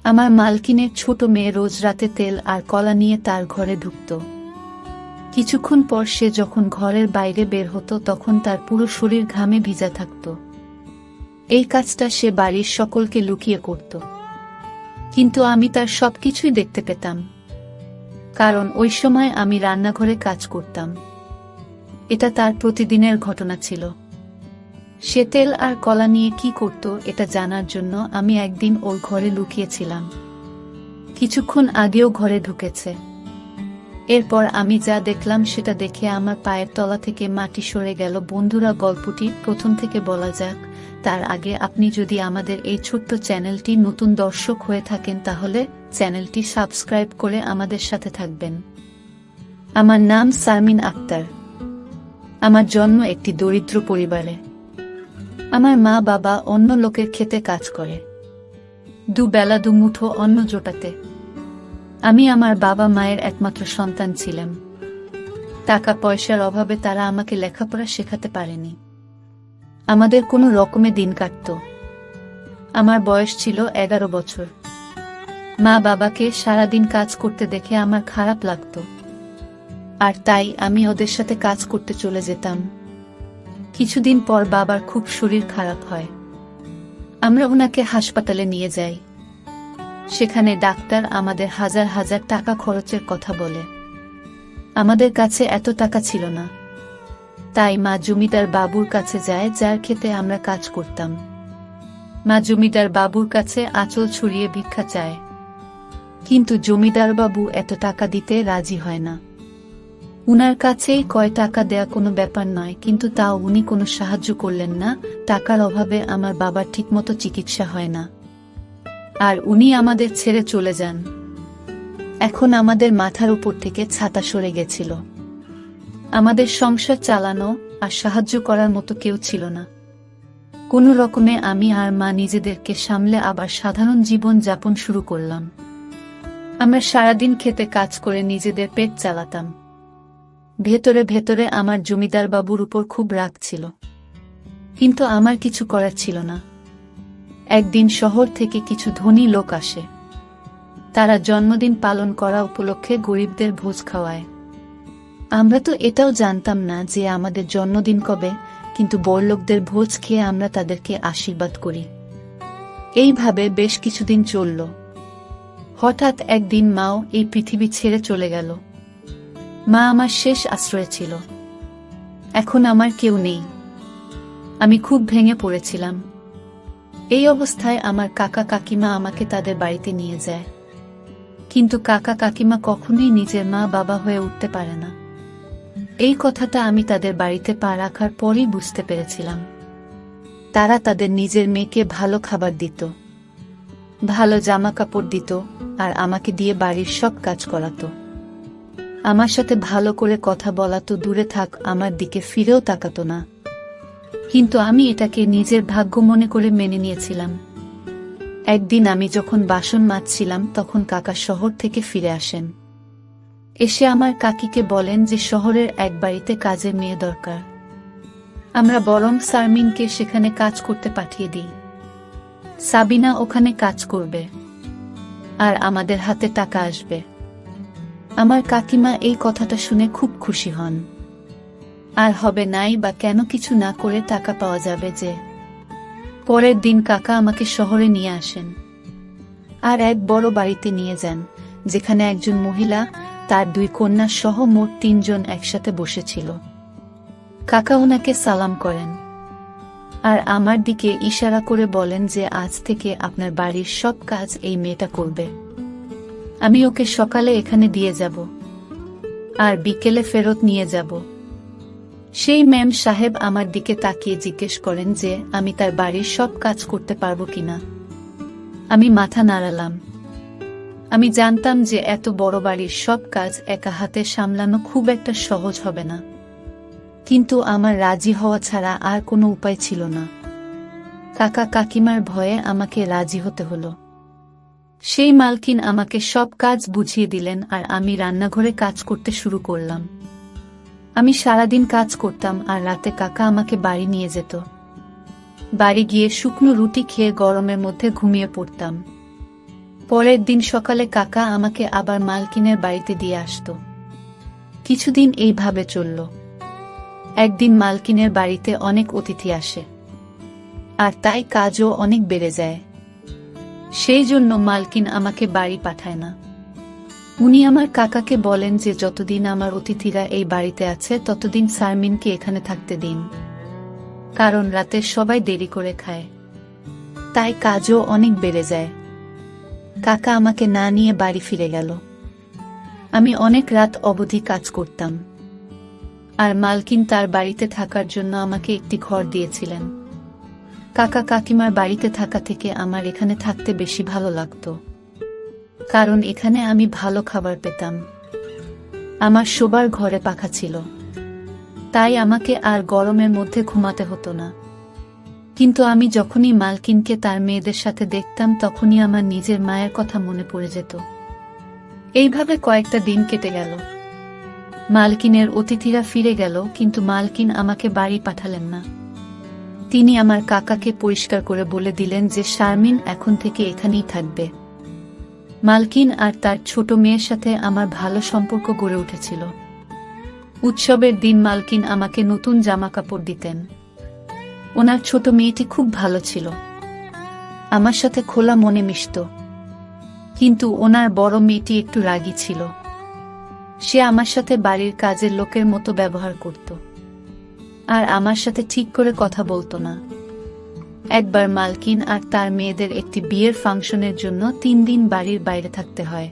আমার মালকিনের ছোট মেয়ে রোজ রাতে তেল আর কলা নিয়ে তার ঘরে ঢুকত। কিছুক্ষণ পর সে যখন ঘরের বাইরে বের হতো তখন তার পুরো শরীর ঘামে ভিজা থাকত। এই কাজটা সে বাড়ির সকলকে লুকিয়ে করত, কিন্তু আমি তার সবকিছুই দেখতে পেতাম, কারণ ওই সময় আমি রান্নাঘরে কাজ করতাম। এটা তার প্রতিদিনের ঘটনা ছিল। সে তেল আর কলা নিয়ে কি করত এটা জানার জন্য আমি একদিন ওর ঘরে লুকিয়েছিলাম। কিছুক্ষণ আগেও ঘরে ঢুকেছে। এরপর আমি যা দেখলাম সেটা দেখে আমার পায়ের তলা থেকে মাটি সরে গেল। বন্ধুরা, গল্পটি প্রথম থেকে বলা যাক। তার আগে আপনি যদি আমাদের এই ছোট্ট চ্যানেলটি নতুন দর্শক হয়ে থাকেন তাহলে চ্যানেলটি সাবস্ক্রাইব করে আমাদের সাথে থাকবেন। আমার নাম শারমিন আক্তার। আমার জন্ম একটি দরিদ্র পরিবারে। আমার মা বাবা অন্য লোকের খেতে কাজ করে, দুবেলা দুমুঠো অন্ন জোটাতে। আমি আমার বাবা মায়ের একমাত্র সন্তান ছিলাম। টাকা পয়সার অভাবে তারা আমাকে লেখাপড়া শেখাতে পারেনি। আমাদের কোনো রকমে দিন কাটত। আমার বয়স ছিল 11 বছর। মা বাবাকে সারাদিন কাজ করতে দেখে আমার খারাপ লাগতো, আর তাই আমি ওদের সাথে কাজ করতে চলে যেতাম। কিছুদিন পর বাবার খুব শরীর খারাপ হয়। আমরা ওনাকে হাসপাতালে নিয়ে যাই। সেখানে ডাক্তার আমাদের হাজার হাজার টাকা খরচের কথা বলে। আমাদের কাছে এত টাকা ছিল না, তাই মা জমিদার বাবুর কাছে যায়, যার খেতে আমরা কাজ করতাম। মা জমিদার বাবুর কাছে আঁচল ছড়িয়ে ভিক্ষা চায়, কিন্তু জমিদার বাবু এত টাকা দিতে রাজি হয় না। উনার কাছেই কয় টাকা দেয়া কোনো ব্যাপার নয়, কিন্তু তাও উনি কোনো সাহায্য করলেন না। টাকার অভাবে আমার বাবার ঠিকমতো চিকিৎসা হয় না, আর উনি আমাদের ছেড়ে চলে যান। এখন আমাদের মাথার উপর থেকে ছাতা সরে গেছিল। আমাদের সংসার চালানো আর সাহায্য করার মতো কেউ ছিল না। কোনো রকমে আমি আর মা নিজেদেরকে সামলে আবার সাধারণ জীবন যাপন শুরু করলাম। আমরা সারাদিন খেতে কাজ করে নিজেদের পেট চালাতাম। ভেতরে ভেতরে আমার জমিদার বাবুর উপর খুব রাগ ছিল, কিন্তু আমার কিছু করার ছিল না। একদিন শহর থেকে কিছু ধনী লোক আসে। তারা জন্মদিন পালন করা উপলক্ষে গরিবদের ভোজ খাওয়ায়। আমরা তো এটাও জানতাম না যে আমাদের জন্মদিন কবে, কিন্তু বড়লোকদের ভোজ খেয়ে আমরা তাদেরকে আশীর্বাদ করি। এইভাবে বেশ কিছুদিন চলল। হঠাৎ একদিন মাও এই পৃথিবী ছেড়ে চলে গেল। মা আমার শেষ আশ্রয় ছিল। এখন আমার কেউ নেই। আমি খুব ভেঙে পড়েছিলাম। এই অবস্থায় আমার কাকা কাকিমা আমাকে তাদের বাড়িতে নিয়ে যায়, কিন্তু কাকা কাকিমা কখনোই নিজের মা বাবা হয়ে উঠতে পারে না। এই কথাটা আমি তাদের বাড়িতে পা রাখার পরই বুঝতে পেরেছিলাম। তারা তাদের নিজের মেয়েকে ভালো খাবার দিত, ভালো জামা কাপড় দিত, আর আমাকে দিয়ে বাড়ির সব কাজ করাতো। আমার সাথে ভালো করে কথা বলা তো দূরে থাক, আমার দিকে ফিরেও তাকাতো না। কিন্তু আমি এটাকে নিজের ভাগ্য মনে করে মেনে নিয়েছিলাম। একদিন আমি যখন বাসন মাজছিলাম তখন কাকা শহর থেকে ফিরে আসেন। এসে আমার কাকিকে বলেন যে শহরের এক বাড়িতে কাজের মেয়ে দরকার। আমরা বরং শারমিনকে সেখানে কাজ করতে পাঠিয়ে দিই। সাবিনা ওখানে কাজ করবে, আর আমাদের হাতে টাকা আসবে। আমার কাকিমা এই কথাটা শুনে খুব খুশি হন। আর হবে নাই বা কেন, কিছু না করে টাকা পাওয়া যাবে যে। পরের দিন কাকা আমাকে শহরে নিয়ে আসেন, আর এক বড় বাড়িতে নিয়ে যান, যেখানে একজন মহিলা, তার 2 কন্যা সহ মোট 3 জন একসাথে বসেছিল। কাকা ওনাকে সালাম করেন, আর আমার দিকে ইশারা করে বলেন যে আজ থেকে আপনার বাড়ির সব কাজ এই মেয়েটা করবে। আমি ওকে সকালে এখানে দিয়ে যাব, আর বিকেলে ফেরত নিয়ে যাব। সেই ম্যাম সাহেব আমার দিকে তাকিয়ে জিজ্ঞেস করেন যে আমি তার বাড়ির সব কাজ করতে পারবো কিনা। আমি মাথা নাড়ালাম। আমি জানতাম যে এত বড় বাড়ির সব কাজ একা হাতে সামলানো খুব একটা সহজ হবে না, কিন্তু আমার রাজি হওয়া ছাড়া আর কোনো উপায় ছিল না। কাকা কাকিমার ভয়ে আমাকে রাজি হতে হলো। সেই মালকিন আমাকে সব কাজ বুঝিয়ে দিলেন, আর আমি রান্নাঘরে কাজ করতে শুরু করলাম। আমি সারাদিন কাজ করতাম, আর রাতে কাকা আমাকে বাড়ি নিয়ে যেত। বাড়ি গিয়ে শুকনো রুটি খেয়ে গরমের মধ্যে ঘুমিয়ে পড়তাম। পরের দিন সকালে কাকা আমাকে আবার মালকিনের বাড়িতে দিয়ে আসতো। কিছুদিন এইভাবে চলল। একদিন মালকিনের বাড়িতে অনেক অতিথি আসে, আর তাই কাজও অনেক বেড়ে যায়। সেই জন্য মালকিন আমাকে বাড়ি পাঠায় না। উনি আমার কাকাকে বলেন যে যতদিন আমার অতিথিরা এই বাড়িতে আছে ততদিন শারমিনকে এখানে থাকতে দিন, কারণ রাতে সবাই দেরি করে খায়, তাই কাজও অনেক বেড়ে যায়। কাকা আমাকে না নিয়ে বাড়ি ফিরে গেল। আমি অনেক রাত অবধি কাজ করতাম, আর মালকিন তার বাড়িতে থাকার জন্য আমাকে একটি ঘর দিয়েছিলেন। কাকা কাকিমার বাড়িতে থাকা থেকে আমার এখানে থাকতে বেশি ভালো লাগতো, কারণ এখানে আমি ভালো খাবার পেতাম। আমার শোবার ঘরে পাখা ছিল, তাই আমাকে আর গরমের মধ্যে ঘুমাতে হতো না। কিন্তু আমি যখনই মালকিনকে তার মেয়েদের সাথে দেখতাম তখনই আমার নিজের মায়ের কথা মনে পড়ে যেত। এইভাবে কয়েকটা দিন কেটে গেল। মালকিনের অতিথিরা ফিরে গেল, কিন্তু মালকিন আমাকে বাড়ি পাঠালেন না। তিনি আমার কাকাকে পরিষ্কার করে বলে দিলেন যে শারমিন এখন থেকে এখানেই থাকবে। মালকিন আর তার ছোট মেয়ের সাথে আমার ভালো সম্পর্ক গড়ে উঠেছিল। উৎসবের দিন মালকিন আমাকে নতুন জামা কাপড় দিতেন। ওনার ছোট মেয়েটি খুব ভালো ছিল, আমার সাথে খোলা মনে মিশত। কিন্তু ওনার বড় মেয়েটি একটু রাগী ছিল। সে আমার সাথে বাড়ির কাজের লোকের মতো ব্যবহার করত, আর আমার সাথে ঠিক করে কথা বলতো না। একবার মালকিন আর তার মেয়েদের একটি বিয়ের ফাংশনের জন্য 3 দিন বাড়ির বাইরে থাকতে হয়।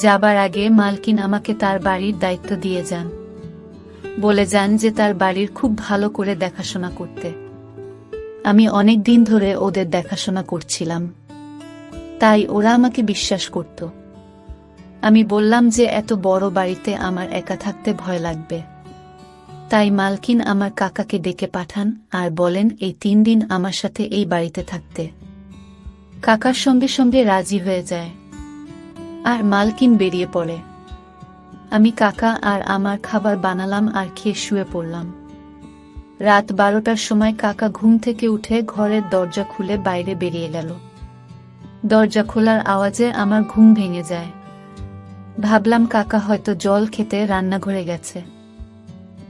যাবার আগে মালকিন আমাকে তার বাড়ির দায়িত্ব দিয়ে যান, বলে যান যে তার বাড়ির খুব ভালো করে দেখাশোনা করতে। আমি অনেক দিন ধরে ওদের দেখাশোনা করছিলাম, তাই ওরা আমাকে বিশ্বাস করত। আমি বললাম যে এত বড় বাড়িতে আমার একা থাকতে ভয় লাগবে। তাই মালকিন আমার কাকাকে ডেকে পাঠান আর বলেন এই 3 দিন আমার সাথে এই বাড়িতে থাকতে। কাকার সঙ্গে সঙ্গে রাজি হয়ে যায়, আর মালকিন বেরিয়ে পড়ে। আমি কাকা আর আমার খাবার বানালাম আর খেয়ে শুয়ে পড়লাম। রাত 12টার সময় কাকা ঘুম থেকে উঠে ঘরের দরজা খুলে বাইরে বেরিয়ে গেল। দরজা খোলার আওয়াজে আমার ঘুম ভেঙে যায়। ভাবলাম কাকা হয়তো জল খেতে রান্নাঘরে গেছে।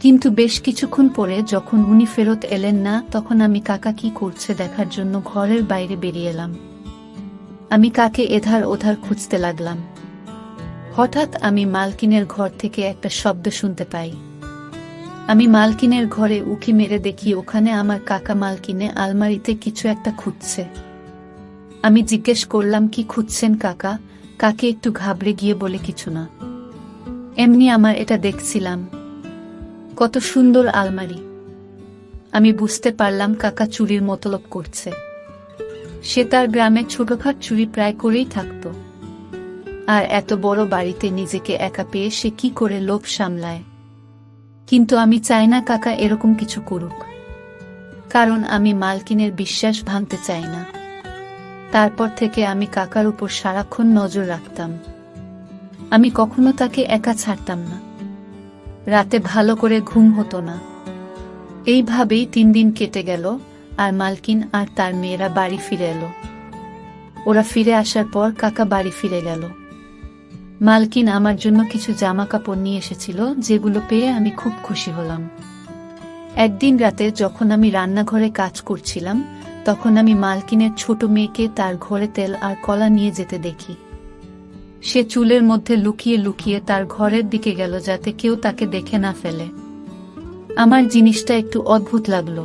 কিন্তু বেশ কিছুক্ষণ পরে যখন উনি ফেরত এলেন না, তখন আমি কাকা কি করছে দেখার জন্য ঘরের বাইরে বেরিয়ে এলাম। আমি কাকে এধার ওধার খুঁজতে লাগলাম। হঠাৎ আমি মালকিনের ঘর থেকে একটা শব্দ শুনতে পাই। আমি মালকিনের ঘরে উঁকি মেরে দেখি ওখানে আমার কাকা মালকিনে আলমারিতে কিছু একটা খুঁজছে। আমি জিজ্ঞেস করলাম, কি খুঁজছেন কাকা? কাকে একটু ঘাবড়ে গিয়ে বলে, কিছু না, এমনি আমার এটা দেখছিলাম। কত সুন্দর আলমারি। আমি বুঝতে পারলাম কাকা চুরির মতলব করছে। সে তার গ্রামে ছোটখাট চুরি প্রায় করেই থাকত, আর এত বড় বাড়িতে নিজেকে একা পেয়ে সে কি করে লোভ সামলায়। কিন্তু আমি চাই না কাকা এরকম কিছু করুক, কারণ আমি মালকিনের বিশ্বাস ভাঙতে চাই না। তারপর থেকে আমি কাকার উপর সারাক্ষণ নজর রাখতাম। আমি কখনো তাকে একা ছাড়তাম না। রাতে ভালো করে ঘুম হতো না। এইভাবেই 3 দিন কেটে গেল, আর মালকিন আর তার মেয়েরা বাড়ি ফিরে এলো। ওরা ফিরে আসার পর কাকা বাড়ি ফিরে গেল। মালকিন আমার জন্য কিছু জামা কাপড় নিয়ে এসেছিল, যেগুলো পেয়ে আমি খুব খুশি হলাম। একদিন রাতে যখন আমি রান্নাঘরে কাজ করছিলাম, তখন আমি মালকিনের ছোট মেয়েকে তার ঘরে তেল আর কলা নিয়ে যেতে দেখি। সে চুলের মধ্যে লুকিয়ে লুকিয়ে তার ঘরের দিকে গেল, যাতে কেউ তাকে দেখে না ফেলে। আমার জিনিসটা একটু অদ্ভুত লাগলো।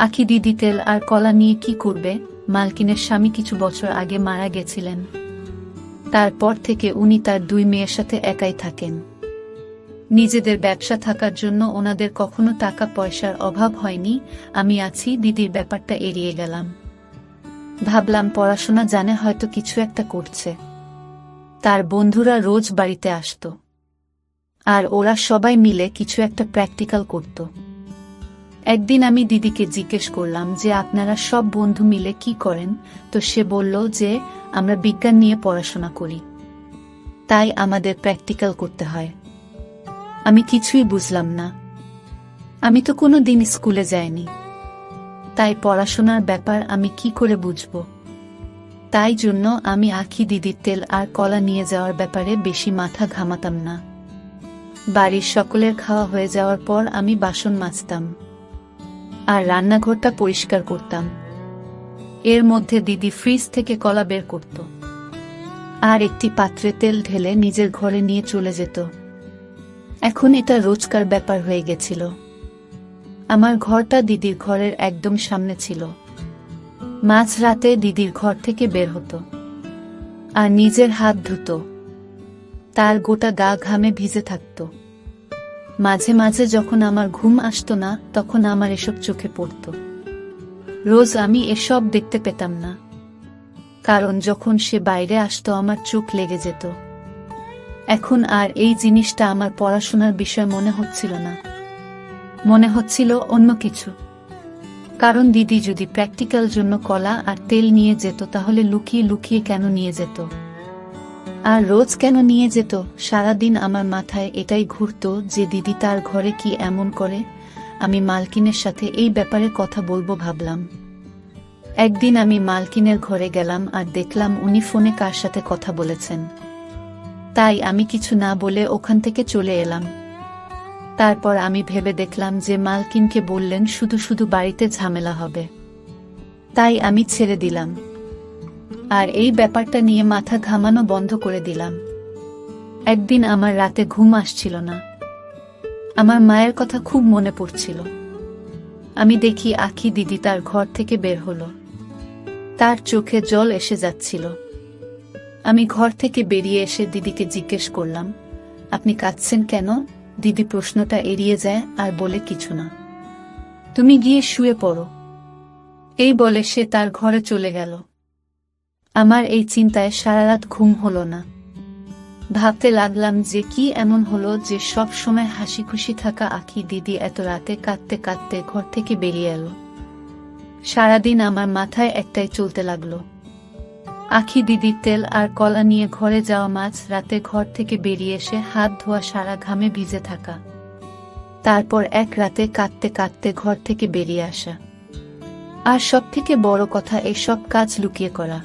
আখি দিদি তেল আর কলা নিয়ে কি করবে? মালকিনের স্বামী কিছু বছর আগে মারা গেছিলেন। তারপর থেকে উনি তার 2 মেয়ের সাথে একাই থাকেন। নিজেদের ব্যবসা থাকার জন্য ওনাদের কখনো টাকা পয়সার অভাব হয়নি। আমি আছি, দিদির ব্যাপারটা এড়িয়ে গেলাম। ভাবলাম পড়াশোনা জানে, হয়তো কিছু একটা করছে। তার বন্ধুরা রোজ বাড়িতে আসতো, আর ওরা সবাই মিলে কিছু একটা প্র্যাকটিক্যাল করত। একদিন আমি দিদিকে জিজ্ঞেস করলাম যে আপনারা সব বন্ধু মিলে কি করেন? তো সে বলল যে আমরা বিজ্ঞান নিয়ে পড়াশোনা করি, তাই আমাদের প্র্যাকটিক্যাল করতে হয়। আমি কিছুই বুঝলাম না। আমি তো কোনো দিন স্কুলে যাইনি, তাই পড়াশোনার ব্যাপার আমি কি করে বুঝব? তাই জন্য আমি আখি দিদির তেল আর কলা নিয়ে যাওয়ার ব্যাপারে বেশি মাথা ঘামাতাম না। বাড়ির সকলের খাওয়া হয়ে যাওয়ার পর আমি বাসন মাজতাম আর রান্নাঘরটা পরিষ্কার করতাম। এর মধ্যে দিদি ফ্রিজ থেকে কলা বের করত আর একটি পাত্রে তেল ঢেলে নিজের ঘরে নিয়ে চলে যেত। এখন এটা রোজকার ব্যাপার হয়ে গেছিল। আমার ঘরটা দিদির ঘরের একদম সামনে ছিল। মাঝরাতে দিদির ঘর থেকে বের হতো আর নিজের হাত ধুত। তার গোটা গা ঘামে ভিজে থাকত। মাঝে মাঝে যখন আমার ঘুম আসতো না, তখন আমার এসব চোখে পড়ত। রোজ আমি এসব দেখতে পেতাম না, কারণ যখন সে বাইরে আসতো আমার চোখ লেগে যেত। এখন আর এই জিনিসটা আমার পড়াশোনার বিষয় মনে হচ্ছিল না, মনে হচ্ছিল অন্য কিছু। কারণ দিদি যদি প্র্যাকটিক্যাল জন্য কলা আর তেল নিয়ে যেত, তাহলে লুকিয়ে লুকিয়ে কেন নিয়ে যেত, আর রোজ কেন নিয়ে যেত? সারাদিন আমার মাথায় এটাই ঘুরতো যে দিদি তার ঘরে কি এমন করে। আমি মালকিনের সাথে এই ব্যাপারে কথা বলবো ভাবলাম। একদিন আমি মালকিনের ঘরে গেলাম আর দেখলাম উনি ফোনে কার সাথে কথা বলেছেন। তাই আমি কিছু না বলে ওখান থেকে চলে এলাম। তারপর আমি ভেবে দেখলাম যে মালকিনকে বললেন শুধু শুধু বাড়িতে ঝামেলা হবে, তাই আমি ছেড়ে দিলাম আর এই ব্যাপারটা নিয়ে মাথা ঘামানো বন্ধ করে দিলাম। একদিন আমার রাতে ঘুম আসছিল না। আমার মায়ের কথা খুব মনে পড়ছিল। আমি দেখি আখি দিদি তার ঘর থেকে বের হলো। তার চোখে জল এসে যাচ্ছিল। আমি ঘর থেকে বেরিয়ে এসে দিদিকে জিজ্ঞেস করলাম, আপনি কাঁদছেন কেন? দিদি প্রশ্নটা এড়িয়ে যায় আর বলে, কিছু না, তুমি গিয়ে শুয়ে পড়ো। এই বলে সে তার ঘরে চলে গেল। আমার এই চিন্তায় সারা রাত ঘুম হলো না। ভাবতে লাগলাম যে কি এমন হলো যে সব সময় হাসি খুশি থাকা আখি দিদি এত রাতে কাঁদতে কাঁদতে ঘর থেকে বেরিয়ে এলো। সারাদিন আমার মাথায় একটাই চলতে লাগলো, আখি দিদির তেল আর কলা নিয়ে ঘরে যাওয়া, মাঝ রাতে ঘর থেকে বেরিয়ে এসে হাত ধোয়া, সারা ঘামে ভিজে থাকা, তারপর এক রাতে কাঁদতে কাঁদতে ঘর থেকে বেরিয়ে আসা, আর সবথেকে বড় কথা এসব কাজ লুকিয়ে করা।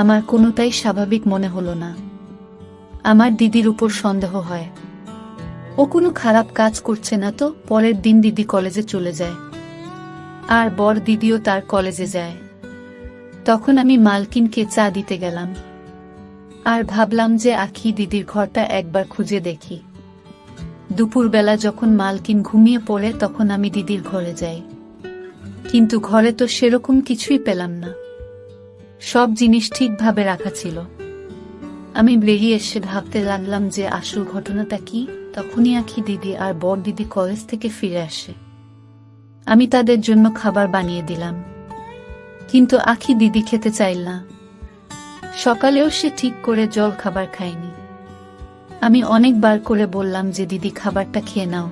আমার কোনোটাই স্বাভাবিক মনে হলো না। আমার দিদির উপর সন্দেহ হয়। ও কোনো খারাপ কাজ করছে না তো। পরের দিন দিদি কলেজে চলে যায় আর বড় দিদিও তার কলেজে যায়। তখন আমি মালকিনকে চা দিতে গেলাম আর ভাবলাম যে আখি দিদির ঘরটা একবার খুঁজে দেখি। দুপুরবেলা যখন মালকিন ঘুমিয়ে পড়ে, তখন আমি দিদির ঘরে যাই, কিন্তু ঘরে তো সেরকম কিছুই পেলাম না। সব জিনিস ঠিকভাবে রাখা ছিল। আমি বেরিয়ে এসে ভাবতে লাগলাম যে আসল ঘটনাটা কি। তখনই আখি দিদি আর বড় দিদি কলেজ থেকে ফিরে আসে। আমি তাদের জন্য খাবার বানিয়ে দিলাম, কিন্তু আখি দিদি খেতে চাইল না। সকালেও সে ঠিক করে জল খাবার খায়নি। আমি অনেকবার করে বললাম যে দিদি খাবারটা খেয়ে নাও,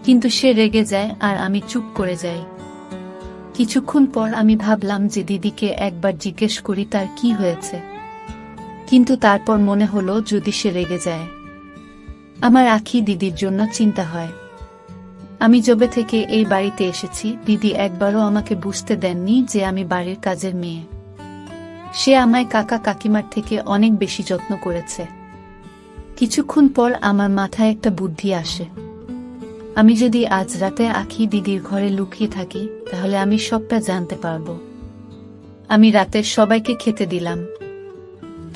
কিন্তু সে রেগে যায় আর আমি চুপ করে যাই। কিছুক্ষণ পর আমি ভাবলাম যে দিদিকে একবার জিজ্ঞেস করি তার কি হয়েছে, কিন্তু তারপর মনে হলো যদি সে রেগে যায়, আমার আখি দিদির জন্য চিন্তা হয়। আমি যবে থেকে এই বাড়িতে এসেছি, দিদি একবারও আমাকে বুঝতে দেননি যে আমি বাড়ির কাজের মেয়ে। সে আমায় কাকা কাকিমার থেকে অনেক বেশি যত্ন করেছে। কিছুক্ষণ পর আমার মাথায় একটা বুদ্ধি আসে। আমি যদি আজ রাতে আখি দিদির ঘরে লুকিয়ে থাকি, তাহলে আমি সবটা জানতে পারবো। আমি রাতে সবাইকে খেতে দিলাম,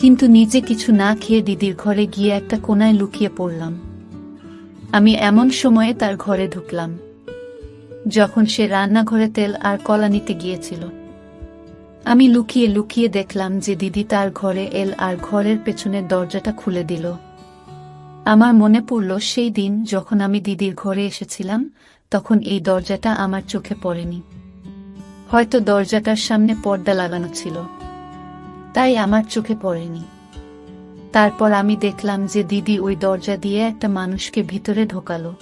কিন্তু নিজে কিছু না খেয়ে দিদির ঘরে গিয়ে একটা কোনায় লুকিয়ে পড়লাম। আমি এমন সময়ে তার ঘরে ঢুকলাম যখন সে রান্নাঘরে তেল আর কলা নিতে গিয়েছিল। আমি লুকিয়ে লুকিয়ে দেখলাম যে দিদি তার ঘরে এল আর ঘরের পেছনের দরজাটা খুলে দিল। আমার মনে পড়ল সেই দিন যখন আমি দিদির ঘরে এসেছিলাম, তখন এই দরজাটা আমার চোখে পড়েনি। হয়তো দরজাটার সামনে পর্দা লাগানো ছিল, তাই আমার চোখে পড়েনি। তারপর আমি দেখলাম যে দিদি ওই দরজা দিয়ে একটা মানুষকে ভিতরে ঢোকালো।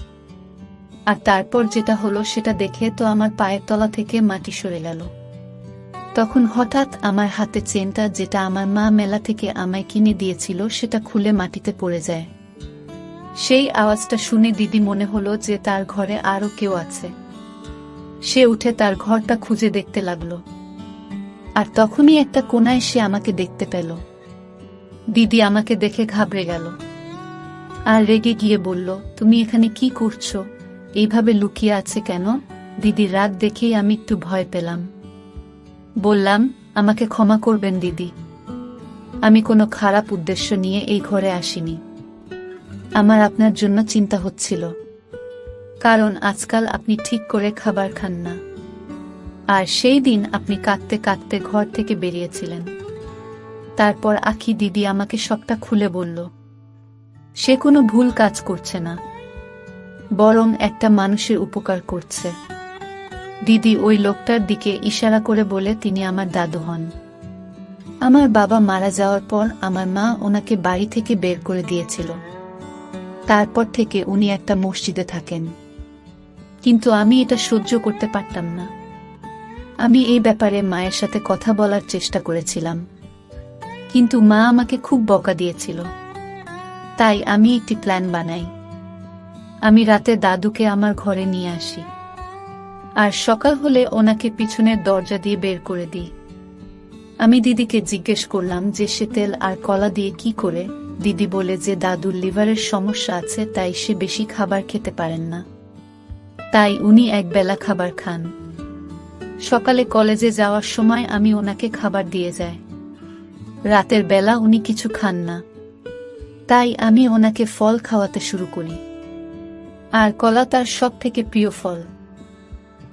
আর তারপর যেটা হলো সেটা দেখে তো আমার পায়ের তলা থেকে মাটি সরে গেল। তখন হঠাৎ আমার হাতে চেনটা, যেটা আমার মা মেলা থেকে আমায় কিনে দিয়েছিল, সেটা খুলে মাটিতে পড়ে যায়। সেই আওয়াজটা শুনে দিদি মনে হলো যে তার ঘরে আরো কেউ আছে। সে উঠে তার ঘরটা খুঁজে দেখতে লাগলো। আর তখনই একটা কোনায় সে আমাকে দেখতে পেল। দিদি আমাকে দেখে ঘাবড়ে গেল আর রেগে গিয়ে বলল, তুমি এখানে কি করছো? এইভাবে লুকিয়ে আছে কেন? দিদির রাগ দেখেই আমি একটু ভয় পেলাম। বললাম, আমাকে ক্ষমা করবেন দিদি, আমি কোনো খারাপ উদ্দেশ্য নিয়ে এই ঘরে আসিনি। আমার আপনার জন্য চিন্তা হচ্ছিল, কারণ আজকাল আপনি ঠিক করে খাবার খান না, আর সেই দিন আপনি কাঁদতে কাঁদতে ঘর থেকে বেরিয়েছিলেন। তারপর আখি দিদি আমাকে সবটা খুলে বলল। সে কোনো ভুল কাজ করছে না, বরং একটা মানুষের উপকার করছে। দিদি ওই লোকটার দিকে ইশারা করে বলে, তিনি আমার দাদু হন। আমার বাবা মারা যাওয়ার পর আমার মা ওনাকে বাড়ি থেকে বের করে দিয়েছিল। তারপর থেকে উনি একটা মসজিদে থাকেন, কিন্তু আমি এটা সহ্য করতে পারতাম না। আমি এই ব্যাপারে মায়ের সাথে কথা বলার চেষ্টা করেছিলাম, কিন্তু মা আমাকে খুব বকা দিয়েছিল। তাই আমি একটি প্ল্যান বানাই। আমি রাতে দাদুকে আমার ঘরে নিয়ে আসি, আর সকাল হলে ওনাকে পিছনের দরজা দিয়ে বের করে দিই। আমি দিদিকে জিজ্ঞেস করলাম যে সে তেল আর কলা দিয়ে কি করে। দিদি বলে যে দাদুর লিভারের সমস্যা আছে, তাই সে বেশি খাবার খেতে পারেন না, তাই উনি একবেলা খাবার খান। সকালে কলেজে যাওয়ার সময় আমি ওনাকে খাবার দিয়ে যাই। রাতের বেলা উনি কিছু খান না, তাই আমি ওনাকে ফল খাওয়াতে শুরু করি, আর কলা তার সব থেকে প্রিয় ফল।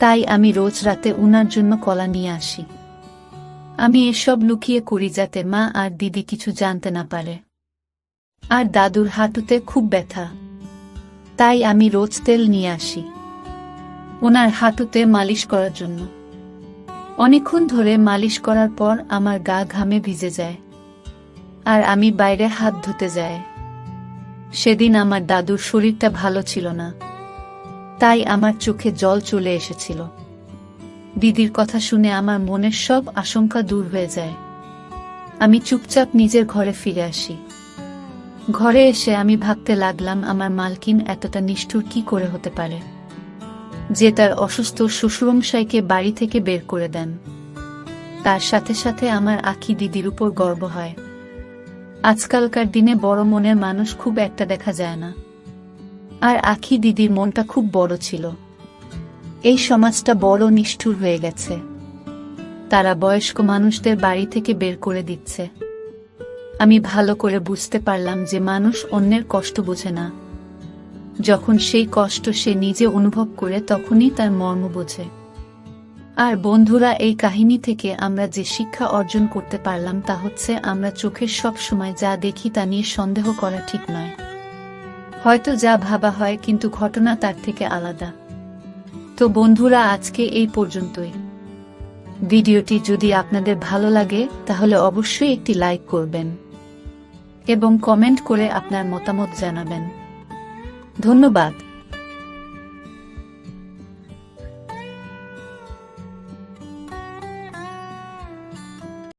তাই আমি রোজ রাতে উনার জন্য কলা নিয়ে আসি। আমি এসব লুকিয়ে করি যাতে মা আর দিদি কিছু জানতে না পারে। আর দাদুর হাঁটুতে খুব ব্যথা, তাই আমি রোজ তেল নিয়ে আসি ওনার হাঁটুতে মালিশ করার জন্য। অনেকক্ষণ ধরে মালিশ করার পর আমার গা ঘামে ভিজে যায়, আর আমি বাইরে হাত ধুতে যাই। সেদিন আমার দাদুর শরীরটা ভালো ছিল না, তাই আমার চোখে জল চলে এসেছিল। দিদির কথা শুনে আমার মনের সব আশঙ্কা দূর হয়ে যায়। আমি চুপচাপ নিজের ঘরে ফিরে আসি। ঘরে এসে আমি ভাবতে লাগলাম, আমার মালকিন এতটা নিষ্ঠুর কি করে হতে পারে যে তার অসুস্থ শ্বশুরমশাইকে বাড়ি থেকে বের করে দেন। তার সাথে সাথে আমার আখি দিদির উপর গর্ব হয়। আজকালকার দিনে বড় মনের মানুষ খুব একটা দেখা যায় না, আর আখি দিদির মনটা খুব বড় ছিল। এই সমাজটা বড় নিষ্ঠুর হয়ে গেছে। তারা বয়স্ক মানুষদের বাড়ি থেকে বের করে দিচ্ছে। আমি ভালো করে বুঝতে পারলাম যে মানুষ অন্যের কষ্ট বোঝে না। যখন সেই কষ্ট সে নিজে অনুভব করে তখনই তার মর্ম বোঝে। আর বন্ধুরা, এই কাহিনী থেকে আমরা যে শিক্ষা অর্জন করতে পারলাম তা হচ্ছে, আমরা চোখের সব সময় যা দেখি তা নিয়ে সন্দেহ করা ঠিক নয়। হয়তো যা ভাবা হয়, কিন্তু ঘটনা তার থেকে আলাদা। তো বন্ধুরা, আজকে এই পর্যন্তই। ভিডিওটি যদি আপনাদের ভালো লাগে তাহলে অবশ্যই একটি লাইক করবেন এবং কমেন্ট করে আপনার মতামত জানাবেন। ধন্যবাদ।